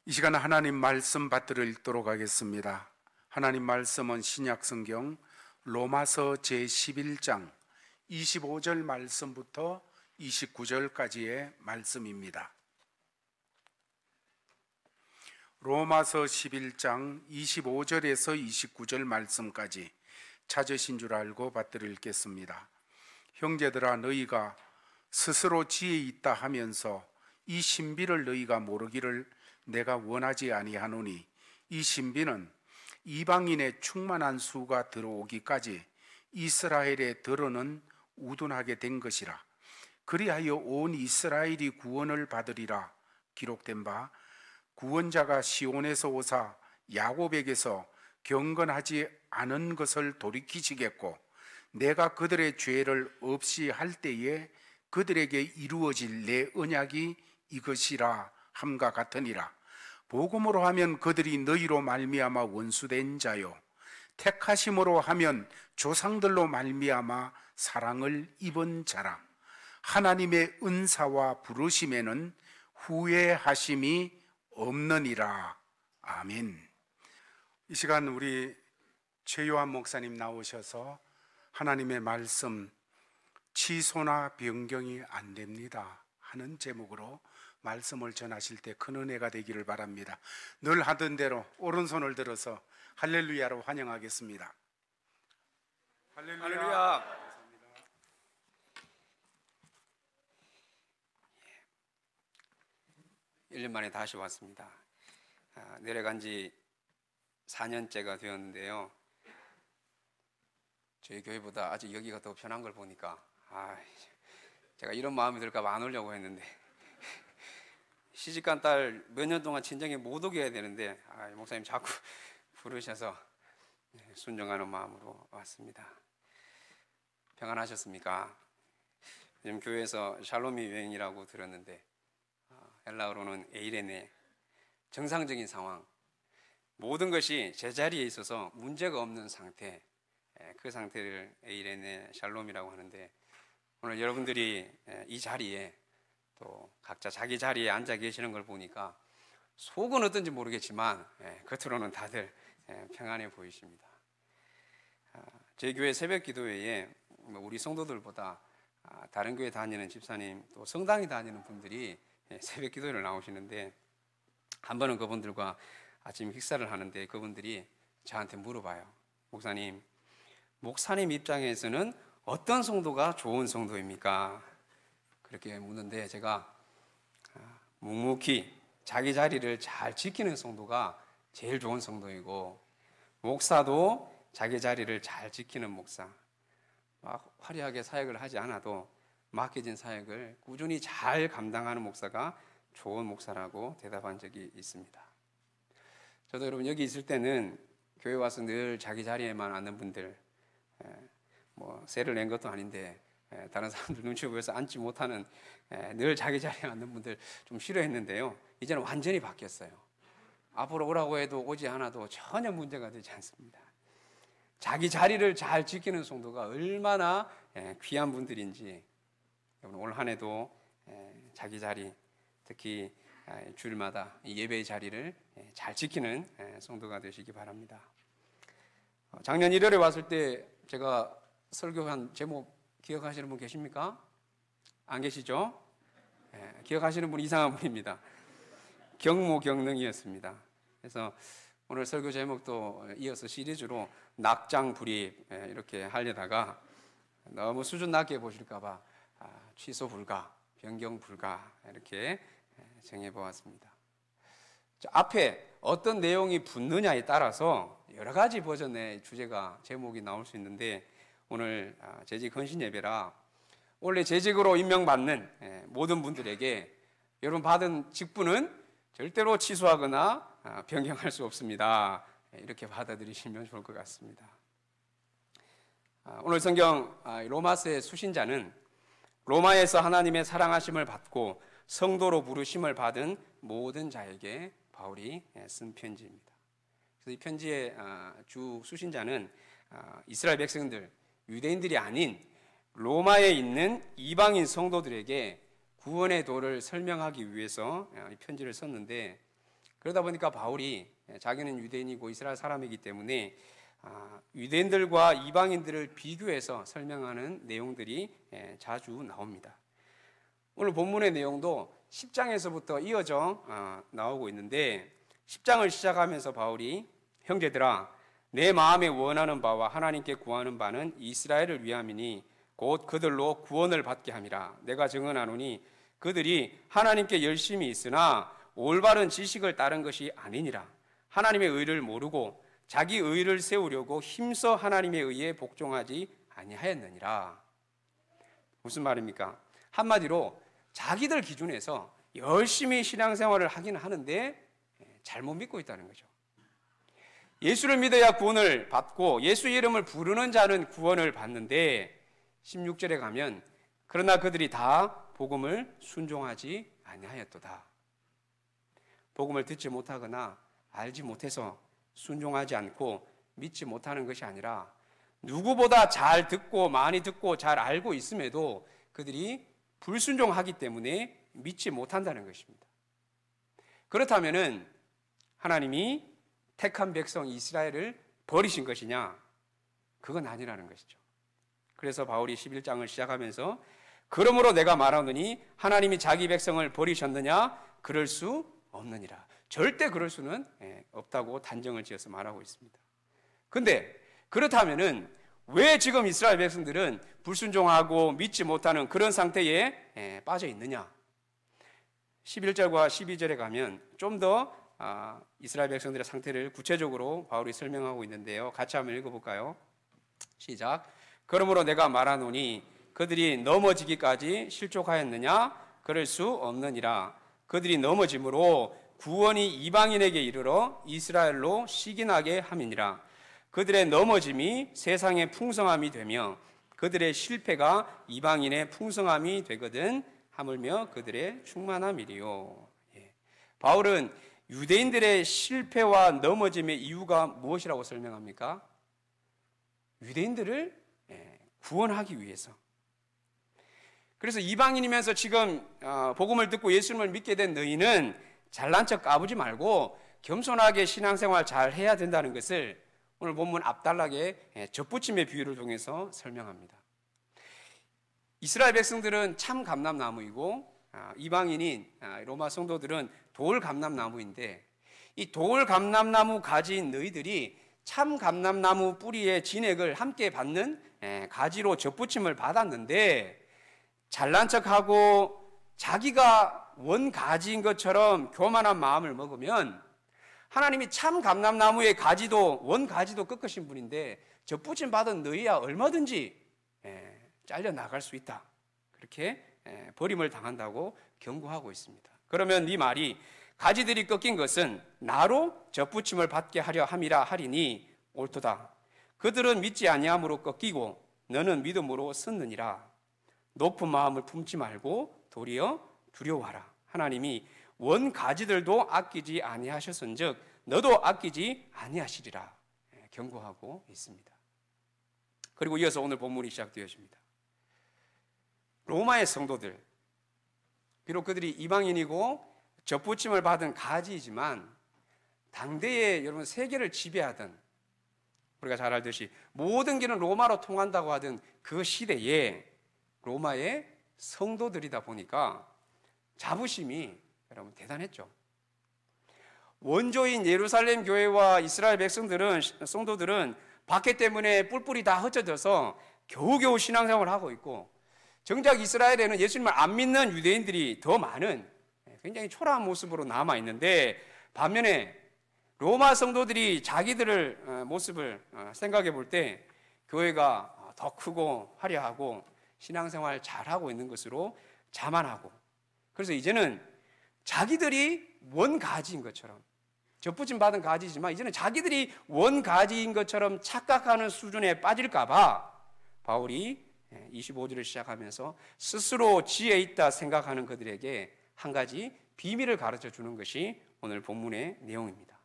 이 시간 하나님 말씀 받들어 읽도록 하겠습니다. 하나님 말씀은 신약성경 로마서 제11장 25절 말씀부터 29절까지의 말씀입니다. 로마서 11장 25절에서 29절 말씀까지 찾으신 줄 알고 받들어 읽겠습니다. 형제들아, 너희가 스스로 지혜 있다 하면서 이 신비를 너희가 모르기를 내가 원하지 아니하노니, 이 신비는 이방인의 충만한 수가 들어오기까지 이스라엘의 들어는 우둔하게 된 것이라. 그리하여 온 이스라엘이 구원을 받으리라 기록된 바, 구원자가 시온에서 오사 야곱에게서 경건하지 않은 것을 돌이키시겠고, 내가 그들의 죄를 없이 할 때에 그들에게 이루어질 내 언약이 이것이라 함과 같으니라. 복음으로 하면 그들이 너희로 말미암아 원수된 자요, 택하심으로 하면 조상들로 말미암아 사랑을 입은 자라. 하나님의 은사와 부르심에는 후회하심이 없느니라. 아멘. 이 시간 우리 최요한 목사님 나오셔서 하나님의 말씀 취소나 변경이 안 됩니다 하는 제목으로 말씀을 전하실 때 큰 은혜가 되기를 바랍니다. 늘 하던 대로 오른손을 들어서 할렐루야로 환영하겠습니다. 할렐루야. 할렐루야. 1년 만에 다시 왔습니다. 내려간 지 4년째가 되었는데요, 저희 교회보다 아직 여기가 더 편한 걸 보니까 제가 이런 마음이 들까 봐 안 오려고 했는데, 시집간 딸 몇 년 동안 친정에 못 오게 해야 되는데 목사님 자꾸 부르셔서 순종하는 마음으로 왔습니다. 평안하셨습니까? 요즘 교회에서 샬롬이 유행이라고 들었는데, 헬라어로는 에이레네, 정상적인 상황, 모든 것이 제자리에 있어서 문제가 없는 상태, 그 상태를 에이레네 샬롬이라고 하는데, 오늘 여러분들이 이 자리에 또 각자 자기 자리에 앉아 계시는 걸 보니까 속은 어떤지 모르겠지만 겉으로는 다들 평안해 보이십니다. 저희 교회 새벽 기도회에 우리 성도들보다 다른 교회 다니는 집사님, 또 성당에 다니는 분들이 새벽 기도회를 나오시는데, 한 번은 그분들과 아침 식사를 하는데 그분들이 저한테 물어봐요. 목사님 입장에서는 어떤 성도가 좋은 성도입니까? 그렇게 묻는데, 제가 묵묵히 자기 자리를 잘 지키는 성도가 제일 좋은 성도이고, 목사도 자기 자리를 잘 지키는 목사, 막 화려하게 사역을 하지 않아도 맡겨진 사역을 꾸준히 잘 감당하는 목사가 좋은 목사라고 대답한 적이 있습니다. 저도 여러분 여기 있을 때는 교회 와서 늘 자기 자리에만 앉는 분들, 세를 낸 것도 아닌데 다른 사람들 눈치 보여서 앉지 못하는, 늘 자기 자리에 앉는 분들 좀 싫어했는데요, 이제는 완전히 바뀌었어요. 앞으로 오라고 해도 오지 않아도 전혀 문제가 되지 않습니다. 자기 자리를 잘 지키는 성도가 얼마나 귀한 분들인지, 올 한 해도 자기 자리, 특히 주일마다 예배의 자리를 잘 지키는 성도가 되시기 바랍니다. 작년 1월에 왔을 때 제가 설교한 제목 기억하시는 분 계십니까? 안 계시죠? 기억하시는 분 이상한 분입니다. 경모경능이었습니다. 그래서 오늘 설교 제목도 이어서 시리즈로 낙장불입 이렇게 하려다가 너무 수준 낮게 보실까 봐 취소 불가, 변경 불가 이렇게 정해보았습니다. 앞에 어떤 내용이 붙느냐에 따라서 여러 가지 버전의 주제가, 제목이 나올 수 있는데, 오늘 재직 헌신 예배라 원래 재직으로 임명받는 모든 분들에게 여러분 받은 직분은 절대로 취소하거나 변경할 수 없습니다. 이렇게 받아들이시면 좋을 것 같습니다. 오늘 성경 로마서의 수신자는 로마에서 하나님의 사랑하심을 받고 성도로 부르심을 받은 모든 자에게 바울이 쓴 편지입니다. 그래서 이 편지의 주 수신자는 이스라엘 백성들, 유대인들이 아닌 로마에 있는 이방인 성도들에게 구원의 도를 설명하기 위해서 이 편지를 썼는데, 그러다 보니까 바울이 자기는 유대인이고 이스라엘 사람이기 때문에 유대인들과 이방인들을 비교해서 설명하는 내용들이 자주 나옵니다. 오늘 본문의 내용도 10장에서부터 이어져 나오고 있는데 10장을 시작하면서 바울이 형제들아 내 마음에 원하는 바와 하나님께 구하는 바는 이스라엘을 위함이니 곧 그들로 구원을 받게 함이라. 내가 증언하노니 그들이 하나님께 열심히 있으나 올바른 지식을 따른 것이 아니니라. 하나님의 의를 모르고 자기 의를 세우려고 힘써 하나님의 의에 복종하지 아니하였느니라. 무슨 말입니까? 한마디로 자기들 기준에서 열심히 신앙생활을 하긴 하는데 잘못 믿고 있다는 거죠. 예수를 믿어야 구원을 받고 예수 이름을 부르는 자는 구원을 받는데 16절에 가면 그러나 그들이 다 복음을 순종하지 아니하였도다. 복음을 듣지 못하거나 알지 못해서 순종하지 않고 믿지 못하는 것이 아니라 누구보다 잘 듣고 많이 듣고 잘 알고 있음에도 그들이 불순종하기 때문에 믿지 못한다는 것입니다. 그렇다면은 하나님이 택한 백성 이스라엘을 버리신 것이냐? 그건 아니라는 것이죠. 그래서 바울이 11장을 시작하면서 그러므로 내가 말하노니 하나님이 자기 백성을 버리셨느냐? 그럴 수 없느니라. 절대 그럴 수는 없다고 단정을 지어서 말하고 있습니다. 근데 그렇다면은 왜 지금 이스라엘 백성들은 불순종하고 믿지 못하는 그런 상태에 빠져 있느냐? 11절과 12절에 가면 좀 더 이스라엘 백성들의 상태를 구체적으로 바울이 설명하고 있는데요. 같이 한번 읽어볼까요? 시작. 그러므로 내가 말하노니 그들이 넘어지기까지 실족하였느냐? 그럴 수 없느니라. 그들이 넘어짐으로 구원이 이방인에게 이르러 이스라엘로 시기나게 함이니라. 그들의 넘어짐이 세상의 풍성함이 되며 그들의 실패가 이방인의 풍성함이 되거든 하물며 그들의 충만함이리요. 바울은 유대인들의 실패와 넘어짐의 이유가 무엇이라고 설명합니까? 유대인들을 구원하기 위해서. 그래서 이방인이면서 지금 복음을 듣고 예수님을 믿게 된 너희는 잘난 척 까부지 말고 겸손하게 신앙생활 잘 해야 된다는 것을 오늘 본문 앞단락에 젖붙임의 비유를 통해서 설명합니다. 이스라엘 백성들은 참 감람나무이고 이방인인 로마 성도들은 돌 감람나무인데 이 돌 감람나무 가지인 너희들이 참 감람나무 뿌리의 진액을 함께 받는 가지로 젖붙임을 받았는데 잘난 척하고 자기가 원 가지인 것처럼 교만한 마음을 먹으면 하나님이 참 감람나무의 가지도 원 가지도 꺾으신 분인데 젖붙임 받은 너희야 얼마든지 잘려 나갈 수 있다. 그렇게 버림을 당한다고 경고하고 있습니다. 그러면 이 말이 가지들이 꺾인 것은 나로 젖붙임을 받게 하려 함이라 하리니 옳도다. 그들은 믿지 아니함으로 꺾이고 너는 믿음으로 섰느니라. 높은 마음을 품지 말고 도리어 두려워하라. 하나님이 원 가지들도 아끼지 아니하셨은즉 너도 아끼지 아니하시리라 경고하고 있습니다. 그리고 이어서 오늘 본문이 시작되어집니다. 로마의 성도들, 비록 그들이 이방인이고 젖붙임을 받은 가지이지만 당대에 여러분 세계를 지배하던, 우리가 잘 알듯이 모든 길은 로마로 통한다고 하던 그 시대에 로마의 성도들이다 보니까 자부심이 여러분 대단했죠. 원조인 예루살렘 교회와 이스라엘 백성들은, 성도들은 박해 때문에 뿔뿔이 다 흩어져서 겨우겨우 신앙생활을 하고 있고, 정작 이스라엘에는 예수님을 안 믿는 유대인들이 더 많은 굉장히 초라한 모습으로 남아 있는데, 반면에 로마 성도들이 자기들을 모습을 생각해 볼 때 교회가 더 크고 화려하고 신앙생활 잘하고 있는 것으로 자만하고, 그래서 이제는 자기들이 원 가지인 것처럼, 젖붙임 받은 가지지만 이제는 자기들이 원 가지인 것처럼 착각하는 수준에 빠질까 봐 바울이 25절을 시작하면서 스스로 지혜 있다 생각하는 그들에게 한 가지 비밀을 가르쳐 주는 것이 오늘 본문의 내용입니다.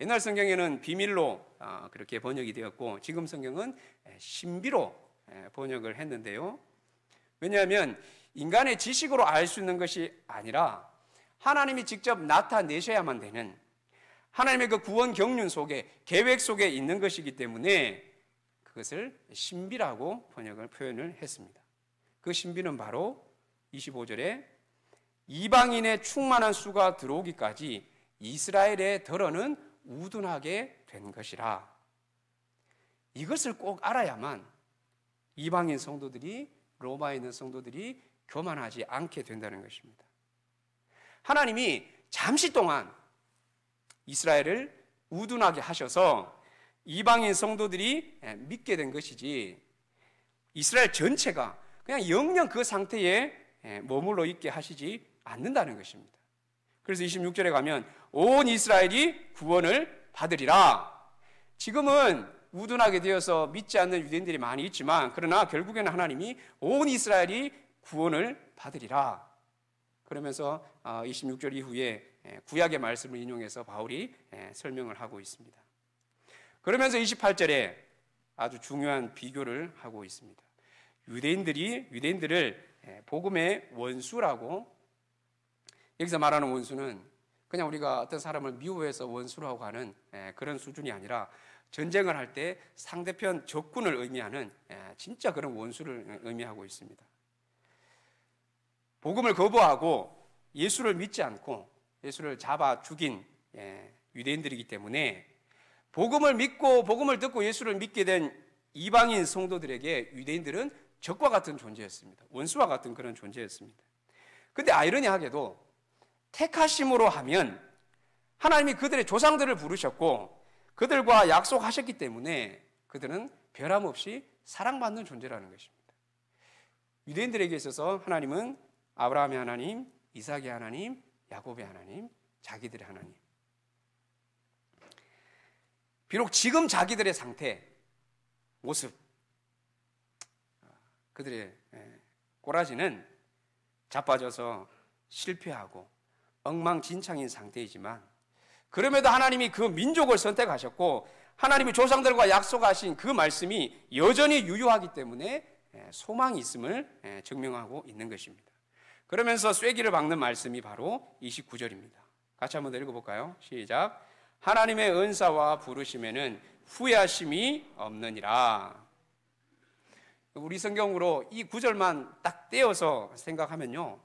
옛날 성경에는 비밀로 그렇게 번역이 되었고, 지금 성경은 신비로 번역을 했는데요. 왜냐하면 인간의 지식으로 알 수 있는 것이 아니라 하나님이 직접 나타내셔야만 되는 하나님의 그 구원 경륜 속에, 계획 속에 있는 것이기 때문에 그것을 신비라고 표현을 했습니다. 그 신비는 바로 25절에 이방인의 충만한 수가 들어오기까지 이스라엘의 덜어는 우둔하게 된 것이라. 이것을 꼭 알아야만 이방인 성도들이, 로마에 있는 성도들이 교만하지 않게 된다는 것입니다. 하나님이 잠시 동안 이스라엘을 우둔하게 하셔서 이방인 성도들이 믿게 된 것이지, 이스라엘 전체가 그냥 영영 그 상태에 머물러 있게 하시지 않는다는 것입니다. 그래서 26절에 가면 온 이스라엘이 구원을 받으리라. 지금은 우둔하게 되어서 믿지 않는 유대인들이 많이 있지만, 그러나 결국에는 하나님이 온 이스라엘이 구원을 받으리라. 그러면서 26절 이후에 구약의 말씀을 인용해서 바울이 설명을 하고 있습니다. 그러면서 28절에 아주 중요한 비교를 하고 있습니다. 유대인들을 복음의 원수라고, 여기서 말하는 원수는 그냥 우리가 어떤 사람을 미워해서 원수라고 하는 그런 수준이 아니라, 전쟁을 할 때 상대편 적군을 의미하는 진짜 그런 원수를 의미하고 있습니다. 복음을 거부하고 예수를 믿지 않고 예수를 잡아 죽인 유대인들이기 때문에, 복음을 믿고 복음을 듣고 예수를 믿게 된 이방인 성도들에게 유대인들은 적과 같은 존재였습니다. 원수와 같은 그런 존재였습니다. 그런데 아이러니하게도 택하심으로 하면 하나님이 그들의 조상들을 부르셨고 그들과 약속하셨기 때문에 그들은 변함없이 사랑받는 존재라는 것입니다. 유대인들에게 있어서 하나님은 아브라함의 하나님, 이삭의 하나님, 야곱의 하나님, 자기들의 하나님. 비록 지금 자기들의 상태, 모습, 그들의 꼬라지는 자빠져서 실패하고 엉망진창인 상태이지만, 그럼에도 하나님이 그 민족을 선택하셨고 하나님이 조상들과 약속하신 그 말씀이 여전히 유효하기 때문에 소망이 있음을 증명하고 있는 것입니다. 그러면서 쐐기를 박는 말씀이 바로 29절입니다. 같이 한번 더 읽어볼까요? 시작. 하나님의 은사와 부르심에는 후회하심이 없느니라. 우리 성경으로 이 구절만 딱 떼어서 생각하면요,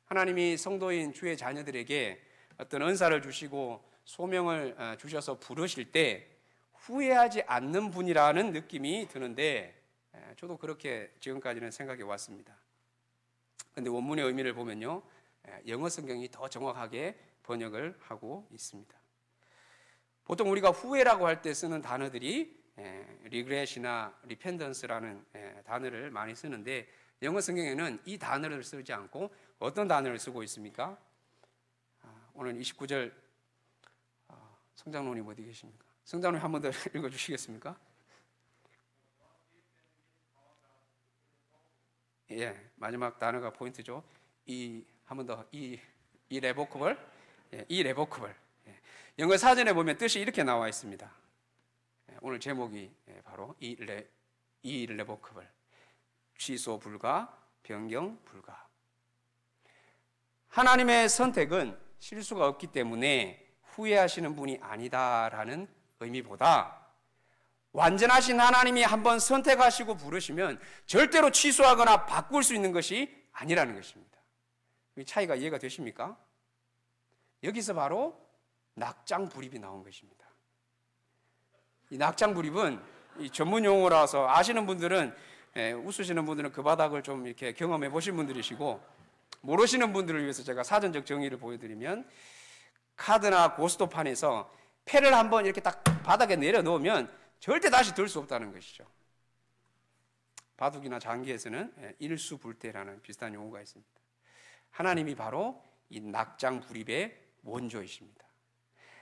하나님이 성도인 주의 자녀들에게 어떤 은사를 주시고 소명을 주셔서 부르실 때 후회하지 않는 분이라는 느낌이 드는데, 저도 그렇게 지금까지는 생각해 왔습니다. 그런데 원문의 의미를 보면요, 영어 성경이 더 정확하게 번역을 하고 있습니다. 보통 우리가 후회라고 할 때 쓰는 단어들이 regret이나 repentance라는 단어를 많이 쓰는데, 영어 성경에는 이 단어를 쓰지 않고 어떤 단어를 쓰고 있습니까? 오늘 29절 성장로님 어디 계십니까? 성장로님 한 번 더 읽어주시겠습니까? 예, 마지막 단어가 포인트죠. 한 번 더 irrevocable, irrevocable. 영어 사전에 보면 뜻이 이렇게 나와 있습니다. 오늘 제목이 바로 irrevocable, 취소 불가, 변경 불가. 하나님의 선택은 실수가 없기 때문에 후회하시는 분이 아니다라는 의미보다, 완전하신 하나님이 한번 선택하시고 부르시면 절대로 취소하거나 바꿀 수 있는 것이 아니라는 것입니다. 이 차이가 이해가 되십니까? 여기서 바로 낙장불입이 나온 것입니다. 이 낙장불입은 이 전문 용어라서 아시는 분들은, 웃으시는 분들은 그 바닥을 좀 이렇게 경험해 보신 분들이시고, 모르시는 분들을 위해서 제가 사전적 정의를 보여드리면, 카드나 고스톱판에서 패를 한번 이렇게 딱 바닥에 내려놓으면 절대 다시 들 수 없다는 것이죠. 바둑이나 장기에서는 일수불태라는 비슷한 용어가 있습니다. 하나님이 바로 이 낙장불입의 원조이십니다.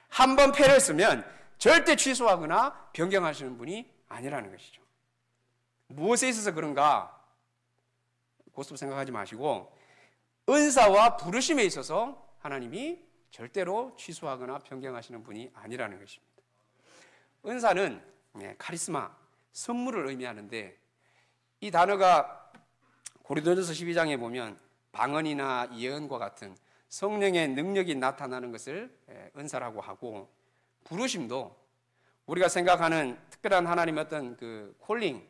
한번 패를 쓰면 절대 취소하거나 변경하시는 분이 아니라는 것이죠. 무엇에 있어서 그런가? 고스톱 생각하지 마시고 은사와 부르심에 있어서 하나님이 절대로 취소하거나 변경하시는 분이 아니라는 것입니다. 은사는 카리스마, 선물을 의미하는데, 이 단어가 고린도전서 12장에 보면 방언이나 예언과 같은 성령의 능력이 나타나는 것을 은사라고 하고, 부르심도 우리가 생각하는 특별한 하나님의 어떤 그 콜링,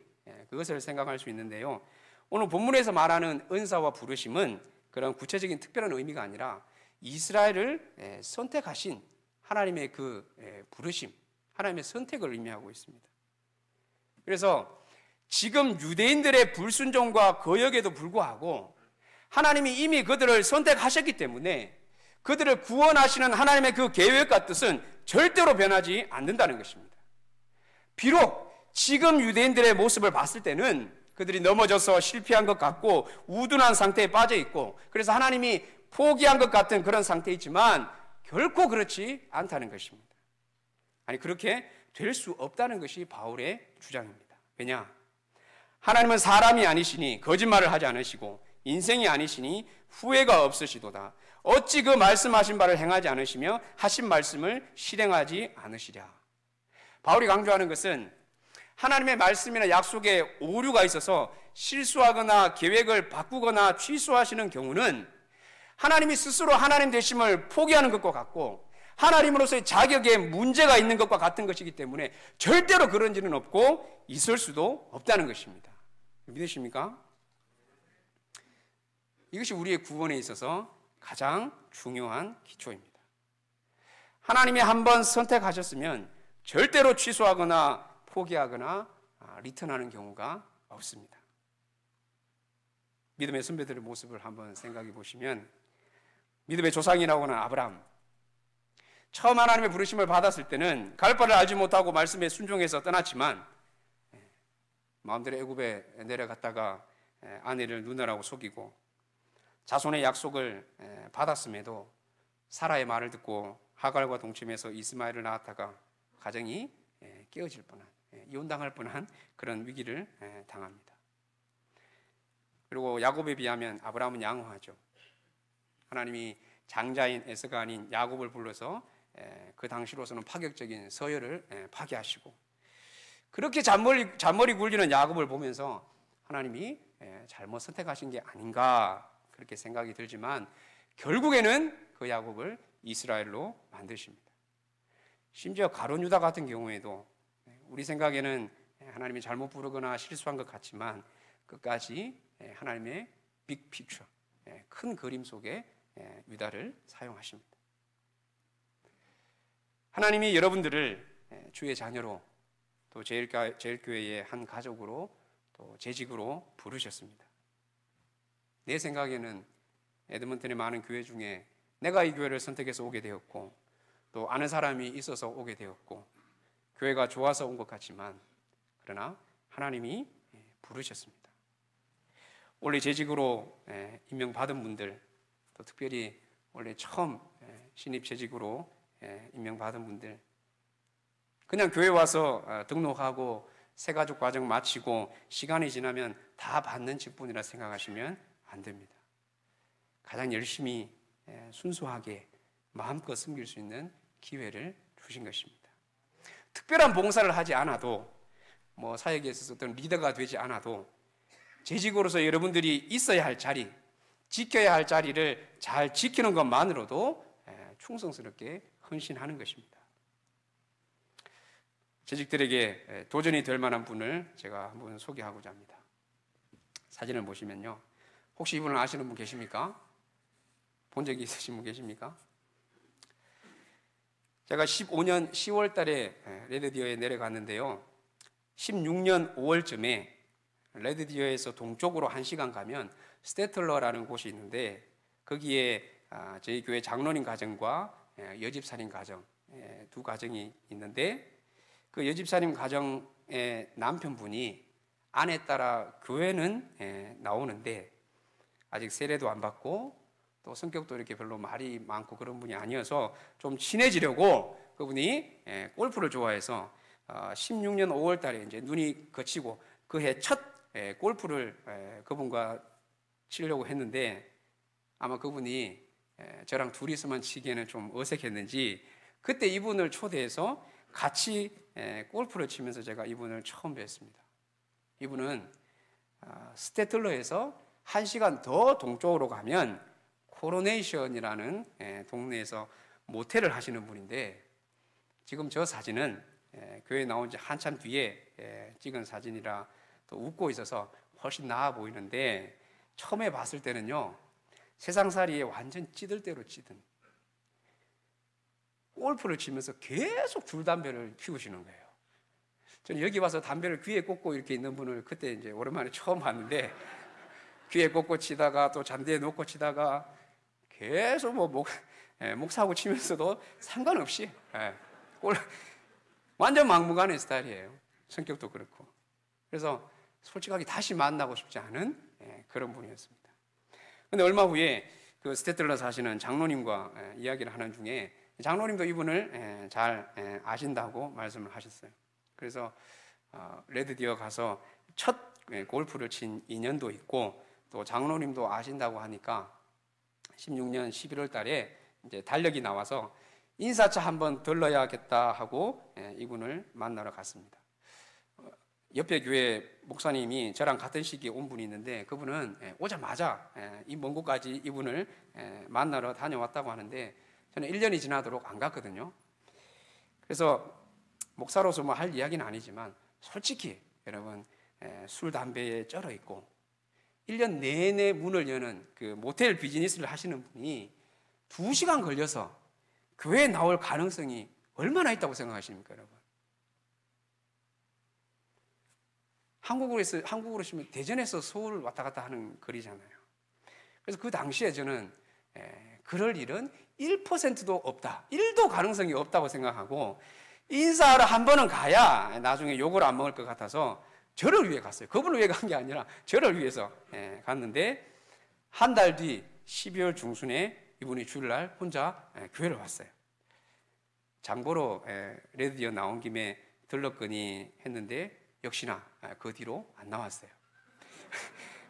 그것을 생각할 수 있는데요. 오늘 본문에서 말하는 은사와 부르심은 그런 구체적인 특별한 의미가 아니라 이스라엘을 선택하신 하나님의 그 부르심, 하나님의 선택을 의미하고 있습니다. 그래서 지금 유대인들의 불순종과 거역에도 불구하고 하나님이 이미 그들을 선택하셨기 때문에 그들을 구원하시는 하나님의 그 계획과 뜻은 절대로 변하지 않는다는 것입니다. 비록 지금 유대인들의 모습을 봤을 때는 그들이 넘어져서 실패한 것 같고 우둔한 상태에 빠져 있고, 그래서 하나님이 포기한 것 같은 그런 상태이지만 결코 그렇지 않다는 것입니다. 아니, 그렇게 될 수 없다는 것이 바울의 주장입니다. 왜냐? 하나님은 사람이 아니시니 거짓말을 하지 않으시고 인생이 아니시니 후회가 없으시도다. 어찌 그 말씀하신 바를 행하지 않으시며 하신 말씀을 실행하지 않으시랴. 바울이 강조하는 것은 하나님의 말씀이나 약속에 오류가 있어서 실수하거나 계획을 바꾸거나 취소하시는 경우는 하나님이 스스로 하나님 되심을 포기하는 것과 같고 하나님으로서의 자격에 문제가 있는 것과 같은 것이기 때문에 절대로 그런 일은 없고 있을 수도 없다는 것입니다. 믿으십니까? 이것이 우리의 구원에 있어서 가장 중요한 기초입니다. 하나님이 한번 선택하셨으면 절대로 취소하거나 포기하거나 리턴하는 경우가 없습니다. 믿음의 선배들의 모습을 한번 생각해 보시면, 믿음의 조상이라고 하는 아브라함, 처음 하나님의 부르심을 받았을 때는 갈 바를 알지 못하고 말씀에 순종해서 떠났지만 마음대로 애굽에 내려갔다가 아내를 누나라고 속이고 자손의 약속을 받았음에도 사라의 말을 듣고 하갈과 동침해서 이스마엘을 낳았다가 가정이 깨어질 뻔한, 이혼당할 뻔한 그런 위기를 당합니다. 그리고 야곱에 비하면 아브라함은 양호하죠. 하나님이 장자인 에서가 아닌 야곱을 불러서 그 당시로서는 파격적인 서열을 파괴하시고, 그렇게 잔머리 굴리는 야곱을 보면서 하나님이 잘못 선택하신 게 아닌가 그렇게 생각이 들지만 결국에는 그 야곱을 이스라엘로 만드십니다. 심지어 가룟 유다 같은 경우에도 우리 생각에는 하나님이 잘못 부르거나 실수한 것 같지만 끝까지 하나님의 빅 픽처, 큰 그림 속에 유다를 사용하십니다. 하나님이 여러분들을 주의 자녀로, 또 제일교회의 한 가족으로, 또 재직으로 부르셨습니다. 내 생각에는 에드먼튼의 많은 교회 중에 내가 이 교회를 선택해서 오게 되었고 또 아는 사람이 있어서 오게 되었고 교회가 좋아서 온 것 같지만, 그러나 하나님이 부르셨습니다. 원래 재직으로 임명받은 분들, 또 특별히 원래 처음 신입 재직으로 임명받은 분들, 그냥 교회 와서 등록하고 새가족 과정 마치고 시간이 지나면 다 받는 직분이라 생각하시면 안 됩니다. 가장 열심히 순수하게 마음껏 섬길 수 있는 기회를 주신 것입니다. 특별한 봉사를 하지 않아도, 사역에 있어서 어떤 리더가 되지 않아도 재직으로서 여러분들이 있어야 할 자리, 지켜야 할 자리를 잘 지키는 것만으로도 충성스럽게 헌신하는 것입니다. 재직들에게 도전이 될 만한 분을 제가 한번 소개하고자 합니다. 사진을 보시면요, 혹시 이분을 아시는 분 계십니까? 본 적이 있으신 분 계십니까? 제가 15년 10월 달에 레드디어에 내려갔는데요, 16년 5월쯤에 레드디어에서 동쪽으로 1시간 가면 스테틀러라는 곳이 있는데 거기에 저희 교회 장로님 가정과 여집사님 가정, 두 가정이 있는데 그 여집사님 가정의 남편분이 아내 따라 교회는 나오는데 아직 세례도 안 받고 또 성격도 이렇게 별로 말이 많고 그런 분이 아니어서 좀 친해지려고 그분이 골프를 좋아해서 16년 5월 달에 이제 눈이 거치고 그 해 첫 골프를 그분과 치려고 했는데 아마 그분이 저랑 둘이서만 치기에는 좀 어색했는지 그때 이분을 초대해서 같이 골프를 치면서 제가 이분을 처음 뵀습니다. 이분은 스테틀러에서 1시간 더 동쪽으로 가면 코로네이션이라는 동네에서 모텔을 하시는 분인데, 지금 저 사진은 교회 나온 지 한참 뒤에 찍은 사진이라 또 웃고 있어서 훨씬 나아 보이는데, 처음에 봤을 때는요, 세상살이에 완전 찌들 대로 찌든 골프를 치면서 계속 줄담배를 피우시는 거예요. 저는 여기 와서 담배를 귀에 꽂고 이렇게 있는 분을 그때 이제 오랜만에 처음 봤는데, 귀에 꽂고 치다가 또 잔디에 놓고 치다가 계속 목 사고 치면서도 상관없이 완전 막무가내 스타일이에요. 성격도 그렇고. 그래서 솔직하게 다시 만나고 싶지 않은 그런 분이었습니다. 근데 얼마 후에 그 스테틀러 사시는 장로님과 이야기를 하는 중에, 장로님도 이분을 잘 아신다고 말씀을 하셨어요. 그래서 레드디어 가서 첫 골프를 친 인연도 있고, 또 장로님도 아신다고 하니까 16년 11월 달에 이제 달력이 나와서 인사차 한번 들러야겠다 하고 이분을 만나러 갔습니다. 옆에 교회 목사님이 저랑 같은 시기에 온 분이 있는데, 그분은 오자마자 이 먼 곳까지 이분을 만나러 다녀왔다고 하는데, 저는 1년이 지나도록 안 갔거든요. 그래서 목사로서 뭐 할 이야기는 아니지만, 솔직히 여러분, 술 담배에 쩔어 있고 1년 내내 문을 여는 그 모텔 비즈니스를 하시는 분이 2시간 걸려서 교회에 나올 가능성이 얼마나 있다고 생각하십니까, 여러분? 한국으로 치면 대전에서 서울 왔다 갔다 하는 거리잖아요. 그래서 그 당시에 저는 그럴 일은 1%도 없다, 1도 가능성이 없다고 생각하고, 인사하러 한 번은 가야 나중에 욕을 안 먹을 것 같아서 저를 위해 갔어요. 그분을 위해 간 게 아니라 저를 위해서 갔는데, 한 달 뒤 12월 중순에 이분이 주일날 혼자 교회를 왔어요. 장보러 레드디어 나온 김에 들렀거니 했는데 역시나 그 뒤로 안 나왔어요.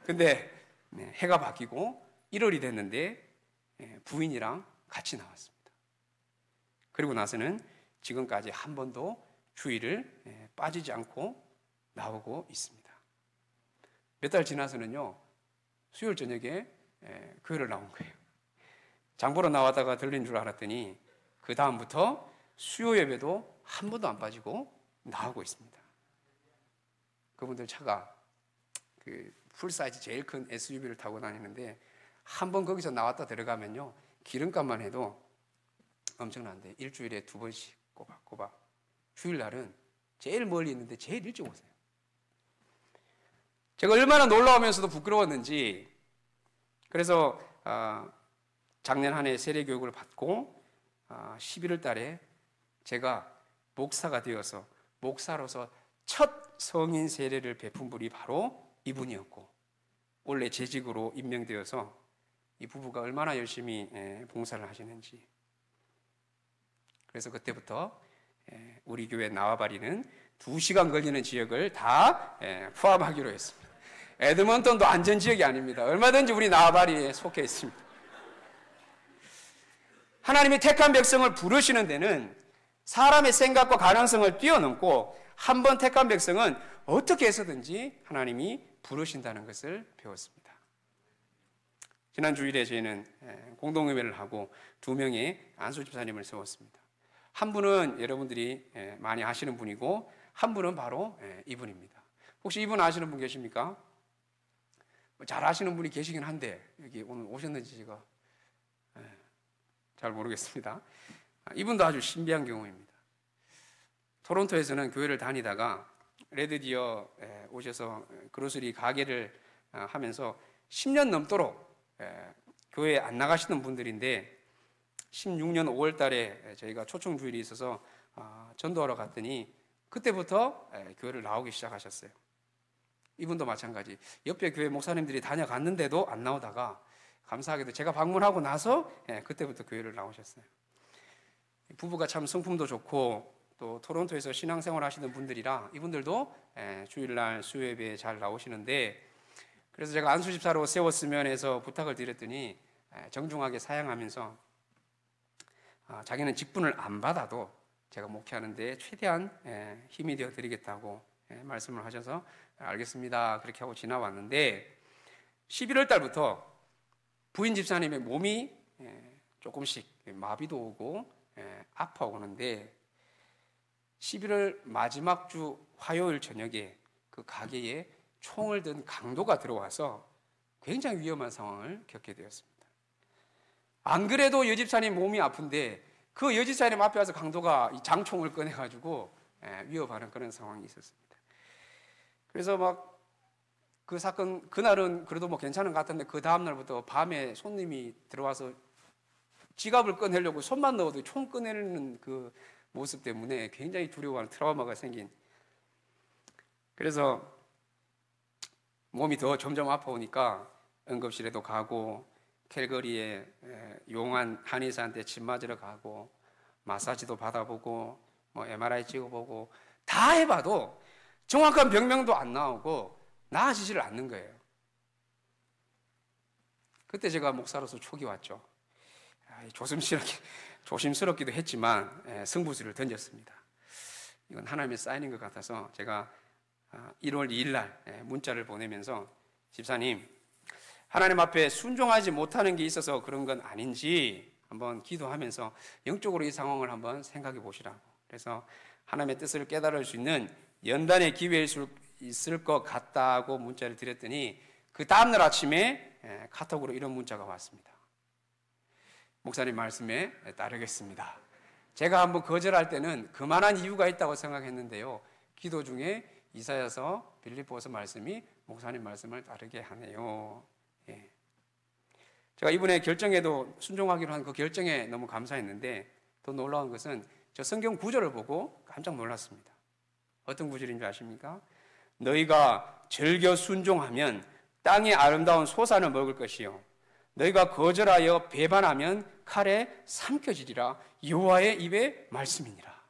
근데 해가 바뀌고 1월이 됐는데 부인이랑 같이 나왔습니다. 그리고 나서는 지금까지 한 번도 주일을 빠지지 않고 나오고 있습니다. 몇 달 지나서는요, 수요일 저녁에 교회를 나온 거예요. 장보러 나왔다가 들린 줄 알았더니 그 다음부터 수요 예배도 한 번도 안 빠지고 나오고 있습니다. 그분들 차가 그 풀사이즈 제일 큰 SUV를 타고 다니는데, 한 번 거기서 나왔다 들어가면요, 기름값만 해도 엄청난데 일주일에 2번씩 꼬박꼬박. 주일날은 제일 멀리 있는데 제일 일찍 오세요. 제가 얼마나 놀라우면서도 부끄러웠는지, 그래서 작년 한 해 세례교육을 받고 11월 달에 제가 목사가 되어서 목사로서 첫 성인 세례를 베푼 분이 바로 이분이었고, 원래 재직으로 임명되어서 이 부부가 얼마나 열심히 봉사를 하시는지. 그래서 그때부터 우리 교회 나와바리는 2시간 걸리는 지역을 다 포함하기로 했습니다. 에드먼턴도 안전지역이 아닙니다. 얼마든지 우리 나와바리에 속해 있습니다. 하나님이 택한 백성을 부르시는 데는 사람의 생각과 가능성을 뛰어넘고, 한 번 택한 백성은 어떻게 해서든지 하나님이 부르신다는 것을 배웠습니다. 지난 주일에 저희는 공동의회를 하고 2명의 안수 집사님을 세웠습니다. 한 분은 여러분들이 많이 아시는 분이고, 한 분은 바로 이분입니다. 혹시 이분 아시는 분 계십니까? 잘 아시는 분이 계시긴 한데 여기 오늘 오셨는지 제가 잘 모르겠습니다. 이분도 아주 신비한 경우입니다. 토론토에서는 교회를 다니다가 레드디어 오셔서 그로서리 가게를 하면서 10년 넘도록 교회에 안 나가시는 분들인데, 16년 5월 달에 저희가 초청 주일이 있어서 전도하러 갔더니 그때부터 교회를 나오기 시작하셨어요. 이분도 마찬가지. 옆에 교회 목사님들이 다녀갔는데도 안 나오다가 감사하게도 제가 방문하고 나서 그때부터 교회를 나오셨어요. 부부가 참 성품도 좋고 또 토론토에서 신앙생활 하시는 분들이라 이분들도 주일날 수요예배에 잘 나오시는데, 그래서 제가 안수집사로 세웠으면 해서 부탁을 드렸더니 정중하게 사양하면서 자기는 직분을 안 받아도 제가 목회하는 데 최대한 힘이 되어 드리겠다고 말씀을 하셔서 알겠습니다 그렇게 하고 지나왔는데, 11월 달부터 부인 집사님의 몸이 조금씩 마비도 오고 아파오는데 11월 마지막 주 화요일 저녁에 그 가게에 총을 든 강도가 들어와서 굉장히 위험한 상황을 겪게 되었습니다. 안 그래도 여집사님 몸이 아픈데 그 여집사님 앞에 와서 강도가 이 장총을 꺼내가지고 위협하는 그런 상황이 있었습니다. 그래서 막 그 사건 그날은 그래도 뭐 괜찮은 것 같은데 그 다음 날부터 밤에 손님이 들어와서 지갑을 꺼내려고 손만 넣어도 총 꺼내는 그 모습 때문에 굉장히 두려워하는 트라우마가 생긴. 그래서 몸이 더 점점 아파오니까 응급실에도 가고 캘거리에 용한 한의사한테 침 맞으러 가고 마사지도 받아보고 뭐 MRI 찍어보고 다 해봐도 정확한 병명도 안 나오고 나아지지를 않는 거예요. 그때 제가 목사로서 촉이 왔죠. 조심스럽기도 했지만 승부수를 던졌습니다. 이건 하나님의 사인인 것 같아서 제가 1월 2일 날 문자를 보내면서 집사님, 하나님 앞에 순종하지 못하는 게 있어서 그런 건 아닌지 한번 기도하면서 영적으로 이 상황을 한번 생각해 보시라고. 그래서 하나님의 뜻을 깨달을 수 있는 연단의 기회일 수 있을 것 같다고 문자를 드렸더니 그 다음날 아침에 카톡으로 이런 문자가 왔습니다. 목사님 말씀에 따르겠습니다. 제가 한번 거절할 때는 그만한 이유가 있다고 생각했는데요, 기도 중에 이사야서 빌립보서 말씀이 목사님 말씀을 따르게 하네요. 제가 이번에 결정에도 순종하기로 한 그 결정에 너무 감사했는데 더 놀라운 것은 저 성경 구절을 보고 깜짝 놀랐습니다. 어떤 구절인 줄 아십니까? 너희가 즐겨 순종하면 땅의 아름다운 소산을 먹을 것이요 너희가 거절하여 배반하면 칼에 삼켜지리라. 여호와의 입의 말씀이니라.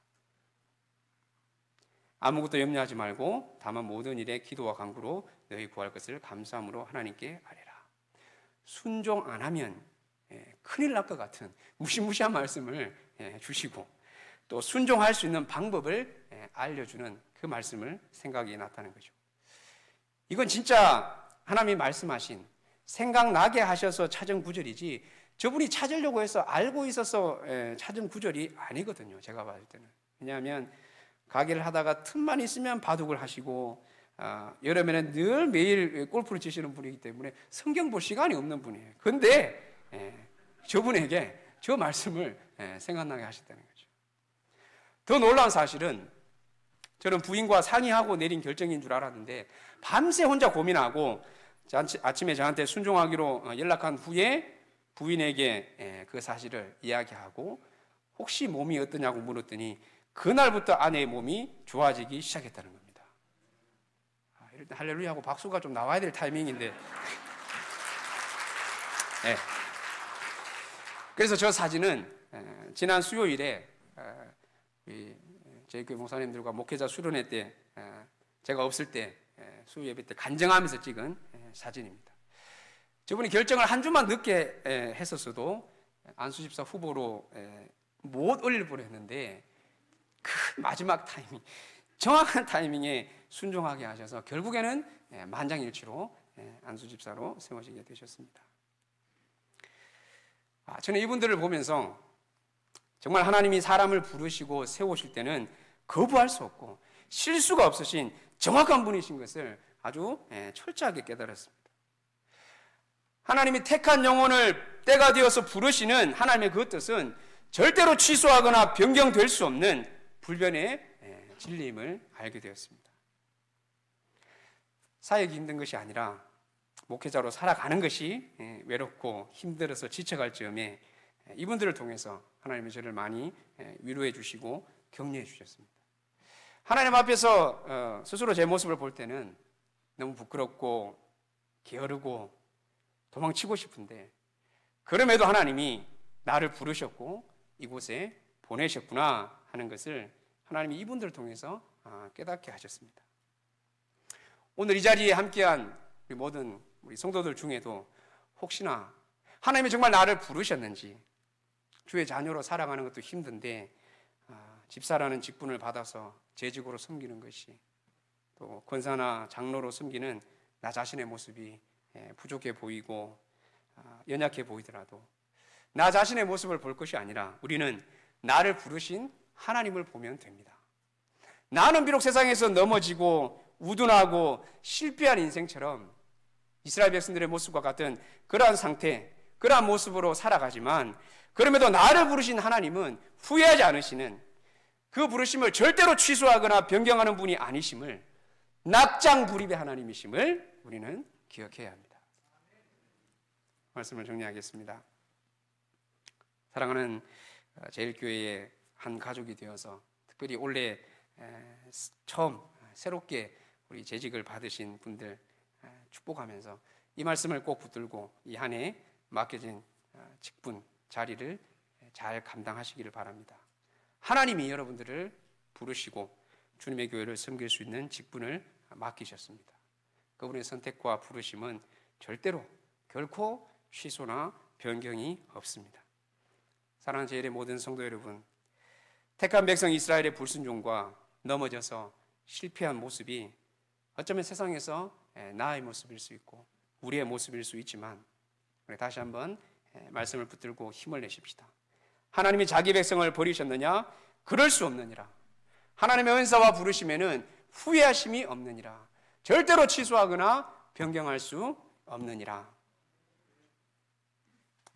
아무것도 염려하지 말고 다만 모든 일에 기도와 간구로 너희 구할 것을 감사함으로 하나님께 아뢰라. 순종 안 하면 큰일 날 것 같은 무시무시한 말씀을 주시고 또 순종할 수 있는 방법을 알려주는 그 말씀을 생각이 났다는 거죠. 이건 진짜 하나님이 말씀하신 생각나게 하셔서 찾은 구절이지 저분이 찾으려고 해서 알고 있어서 찾은 구절이 아니거든요. 제가 봤을 때는. 왜냐하면 가게를 하다가 틈만 있으면 바둑을 하시고 여름에는 늘 매일 골프를 치시는 분이기 때문에 성경 볼 시간이 없는 분이에요. 그런데 저분에게 저 말씀을 생각나게 하셨다는 거죠. 더 놀라운 사실은 저는 부인과 상의하고 내린 결정인 줄 알았는데 밤새 혼자 고민하고 아침에 저한테 순종하기로 연락한 후에 부인에게 그 사실을 이야기하고 혹시 몸이 어떠냐고 물었더니 그날부터 아내의 몸이 좋아지기 시작했다는 겁니다. 일단 할렐루야 하고 박수가 좀 나와야 될 타이밍인데 그래서 저 사진은 지난 수요일에 저희 교회 목사님들과 목회자 수련회 때 제가 없을 때 수요 예배 때 간증하면서 찍은 사진입니다. 저분이 결정을 한 주만 늦게 했었어도 안수집사 후보로 못 올릴 뻔했는데 그 마지막 타이밍, 정확한 타이밍에 순종하게 하셔서 결국에는 만장일치로 안수집사로 세워지게 되셨습니다. 저는 이분들을 보면서 정말 하나님이 사람을 부르시고 세우실 때는 거부할 수 없고 실수가 없으신 정확한 분이신 것을 아주 철저하게 깨달았습니다. 하나님이 택한 영혼을 때가 되어서 부르시는 하나님의 그 뜻은 절대로 취소하거나 변경될 수 없는 불변의 진리임을 알게 되었습니다. 사역이 힘든 것이 아니라 목회자로 살아가는 것이 외롭고 힘들어서 지쳐갈 즈음에 이분들을 통해서 하나님이 저를 많이 위로해 주시고 격려해 주셨습니다. 하나님 앞에서 스스로 제 모습을 볼 때는 너무 부끄럽고 게으르고 도망치고 싶은데 그럼에도 하나님이 나를 부르셨고 이곳에 보내셨구나 하는 것을 하나님이 이분들을 통해서 깨닫게 하셨습니다. 오늘 이 자리에 함께한 우리 모든 우리 성도들 중에도 혹시나 하나님이 정말 나를 부르셨는지 주의 자녀로 살아가는 것도 힘든데 집사라는 직분을 받아서 재직으로 섬기는 것이 또 권사나 장로로 섬기는 나 자신의 모습이 부족해 보이고 연약해 보이더라도 나 자신의 모습을 볼 것이 아니라 우리는 나를 부르신 하나님을 보면 됩니다. 나는 비록 세상에서 넘어지고 우둔하고 실패한 인생처럼 이스라엘 백성들의 모습과 같은 그러한 상태, 그러한 모습으로 살아가지만 그럼에도 나를 부르신 하나님은 후회하지 않으시는, 그 부르심을 절대로 취소하거나 변경하는 분이 아니심을, 낙장불입의 하나님이심을 우리는 기억해야 합니다. 말씀을 정리하겠습니다. 사랑하는 제일교회의 한 가족이 되어서 특별히 올해 처음 새롭게 우리 재직을 받으신 분들 축복하면서 이 말씀을 꼭 붙들고 이 한 해 맡겨진 직분 자리를 잘 감당하시기를 바랍니다. 하나님이 여러분들을 부르시고 주님의 교회를 섬길 수 있는 직분을 맡기셨습니다. 그분의 선택과 부르심은 절대로 결코 취소나 변경이 없습니다. 사랑하는 제일의 모든 성도 여러분, 택한 백성 이스라엘의 불순종과 넘어져서 실패한 모습이 어쩌면 세상에서 나의 모습일 수 있고 우리의 모습일 수 있지만 우리 다시 한번 말씀을 붙들고 힘을 내십시다. 하나님이 자기 백성을 버리셨느냐? 그럴 수 없느니라. 하나님의 은사와 부르심에는 후회하심이 없느니라. 절대로 취소하거나 변경할 수 없느니라.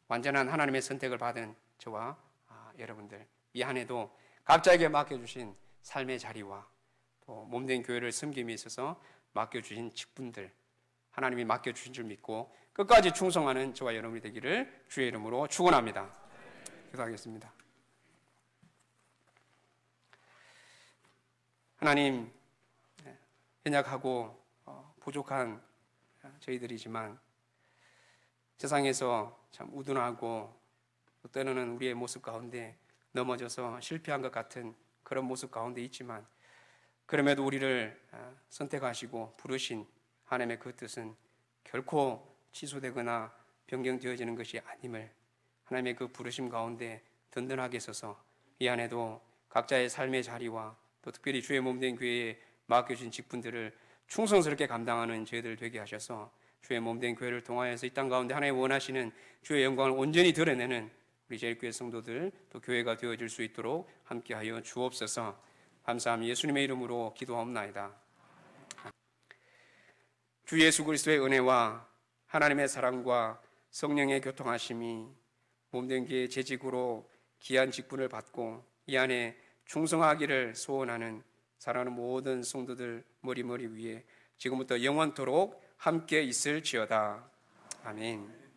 완전한 하나님의 선택을 받은 저와 여러분들, 이 한 해도 각자에게 맡겨주신 삶의 자리와 또 몸된 교회를 섬김에 있어서 맡겨주신 직분들, 하나님이 맡겨주신 줄 믿고 끝까지 충성하는 저와 여러분이 되기를 주의 이름으로 축원합니다. 기도하겠습니다. 하나님, 연약하고 부족한 저희들이지만 세상에서 참 우둔하고 때로는 우리의 모습 가운데 넘어져서 실패한 것 같은 그런 모습 가운데 있지만 그럼에도 우리를 선택하시고 부르신 하나님의 그 뜻은 결코 취소되거나 변경되어지는 것이 아님을 하나님의 그 부르심 가운데 든든하게 서서 이 안에도 각자의 삶의 자리와 또 특별히 주의 몸된 교회에 맡겨진 직분들을 충성스럽게 감당하는 저희들 되게 하셔서 주의 몸된 교회를 통하여서 이 땅 가운데 하나님 원하시는 주의 영광을 온전히 드러내는 우리 제일교회 성도들 또 교회가 되어질 수 있도록 함께하여 주옵소서. 감사함 예수님의 이름으로 기도하옵나이다. 주 예수 그리스도의 은혜와 하나님의 사랑과 성령의 교통하심이 몸된 교회의 재직으로 귀한 직분을 받고 이 안에 충성하기를 소원하는 사랑하는 모든 성도들 머리 위에 지금부터 영원토록 함께 있을지어다. 아멘.